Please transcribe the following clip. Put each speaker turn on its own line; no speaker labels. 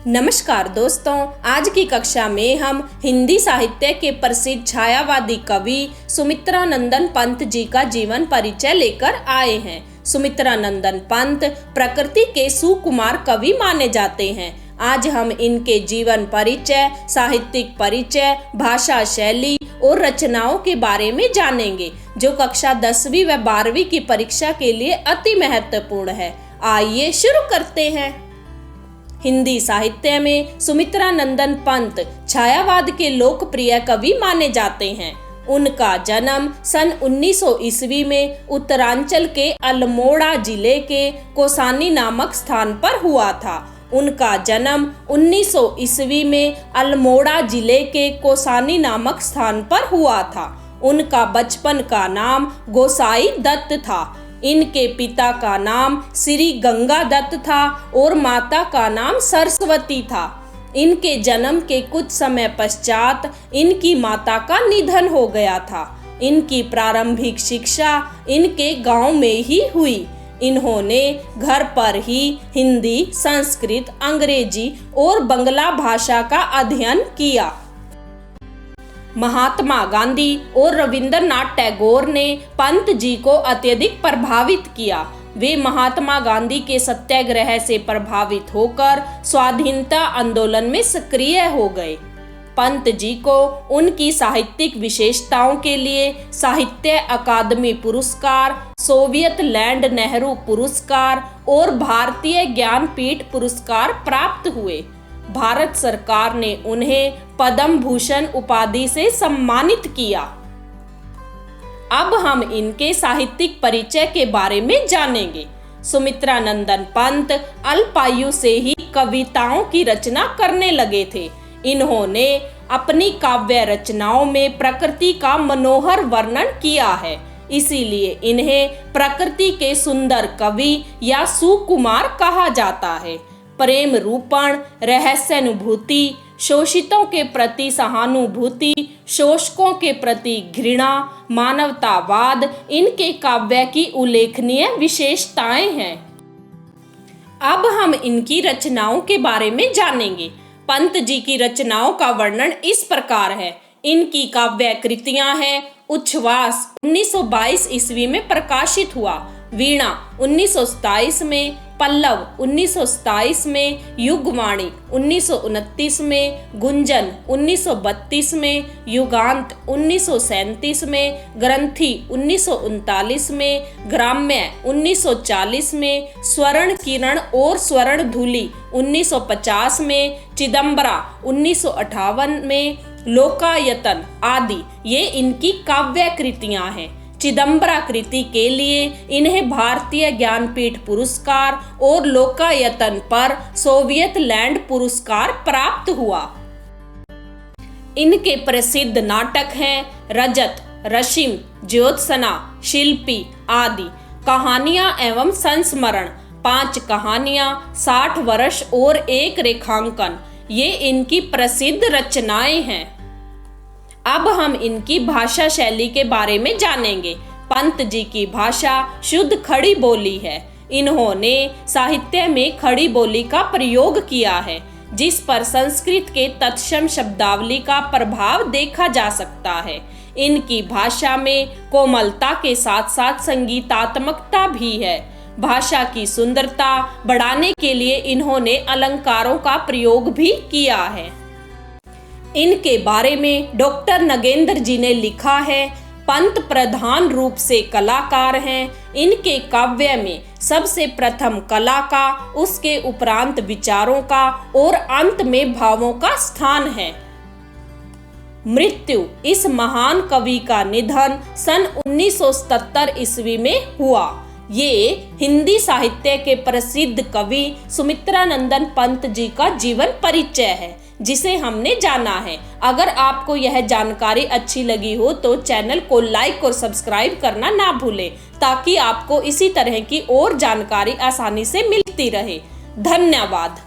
नमस्कार दोस्तों, आज की कक्षा में हम हिंदी साहित्य के प्रसिद्ध छायावादी कवि सुमित्रानंदन पंत जी का जीवन परिचय लेकर आए हैं। सुमित्रानंदन पंत प्रकृति के सुकुमार कवि माने जाते हैं। आज हम इनके जीवन परिचय, साहित्यिक परिचय, भाषा शैली और रचनाओं के बारे में जानेंगे, जो कक्षा 10वीं व 12वीं की परीक्षा के लिए अति महत्वपूर्ण है। आइए शुरू करते हैं। हिंदी साहित्य में सुमित्रानंदन पंत छायावाद के लोकप्रिय कवि माने जाते हैं। उनका जन्म सन 1900 ईस्वी में उत्तरांचल के अल्मोड़ा जिले के कोसानी नामक स्थान पर हुआ था। उनका जन्म 1900 ईस्वी में अल्मोड़ा जिले के कोसानी नामक स्थान पर हुआ था। उनका बचपन का नाम गोसाई दत्त था। इनके पिता का नाम श्री गंगा दत्त था और माता का नाम सरस्वती था। इनके जन्म के कुछ समय पश्चात इनकी माता का निधन हो गया था। इनकी प्रारंभिक शिक्षा इनके गांव में ही हुई। इन्होंने घर पर ही हिंदी, संस्कृत, अंग्रेजी और बंगला भाषा का अध्ययन किया। महात्मा गांधी और रविंद्रनाथ टैगोर ने पंत जी को अत्यधिक प्रभावित किया। वे महात्मा गांधी के सत्याग्रह से प्रभावित होकर स्वाधीनता आंदोलन में सक्रिय हो गए। पंत जी को उनकी साहित्यिक विशेषताओं के लिए साहित्य अकादमी पुरस्कार, सोवियत लैंड नेहरू पुरस्कार और भारतीय ज्ञानपीठ पुरस्कार प्राप्त हुए। भारत सरकार ने उन्हें पद्म भूषण उपाधि से सम्मानित किया। अब हम इनके साहित्यिक परिचय के बारे में जानेंगे। सुमित्रानंदन पंत अल्पायु से ही कविताओं की रचना करने लगे थे। इन्होंने अपनी काव्य रचनाओं में प्रकृति का मनोहर वर्णन किया है, इसीलिए इन्हें प्रकृति के सुंदर कवि या सुकुमार कहा जाता है। प्रेम रूपण, रहस्यानुभूति, शोषितों के प्रति सहानुभूति, शोषकों के प्रति घृणा, मानवतावाद इनके काव्य की उल्लेखनीय विशेषताएं हैं। अब हम इनकी रचनाओं के बारे में जानेंगे। पंत जी की रचनाओं का वर्णन इस प्रकार है। इनकी काव्य कृतियां हैं: उच्छ्वास 1922 ईस्वी में प्रकाशित हुआ, वीणा 1927 में, पल्लव 1927 में, युगवाणी 1929 में, गुंजन 1932 में, युगांत 1937 में, ग्रंथि 1939 में, ग्राम्य 1940 में, स्वर्ण किरण और स्वर्ण धूलि 1950 में, चिदंबरा 1958 में, लोकायतन आदि ये इनकी काव्य कृतियां हैं। चिदंबरा कृति के लिए इन्हें भारतीय ज्ञानपीठ पुरस्कार और लोकायतन पर सोवियत लैंड पुरस्कार प्राप्त हुआ। इनके प्रसिद्ध नाटक हैं रजत, रशिम, ज्योत्सना, शिल्पी आदि। कहानियां एवं संस्मरण, 5 कहानियां, 60 वर्ष और 1 रेखांकन ये इनकी प्रसिद्ध रचनाएं हैं। अब हम इनकी भाषा शैली के बारे में जानेंगे। पंत जी की भाषा शुद्ध खड़ी बोली है। इन्होंने साहित्य में खड़ी बोली का प्रयोग किया है, जिस पर संस्कृत के तत्सम शब्दावली का प्रभाव देखा जा सकता है। इनकी भाषा में कोमलता के साथ साथ संगीतात्मकता भी है। भाषा की सुंदरता बढ़ाने के लिए इन्होंने अलंकारों का प्रयोग भी किया है। इनके बारे में डॉक्टर नगेंद्र जी ने लिखा है, पंत प्रधान रूप से कलाकार हैं। इनके काव्य में सबसे प्रथम कला का, उसके उपरांत विचारों का और अंत में भावों का स्थान है। मृत्यु इस महान कवि का निधन सन 1977 ईस्वी में हुआ। ये हिंदी साहित्य के प्रसिद्ध कवि सुमित्रानंदन पंत जी का जीवन परिचय है, जिसे हमने जाना है। अगर आपको यह जानकारी अच्छी लगी हो तो चैनल को लाइक और सब्सक्राइब करना ना भूलें, ताकि आपको इसी तरह की और जानकारी आसानी से मिलती रहे। धन्यवाद।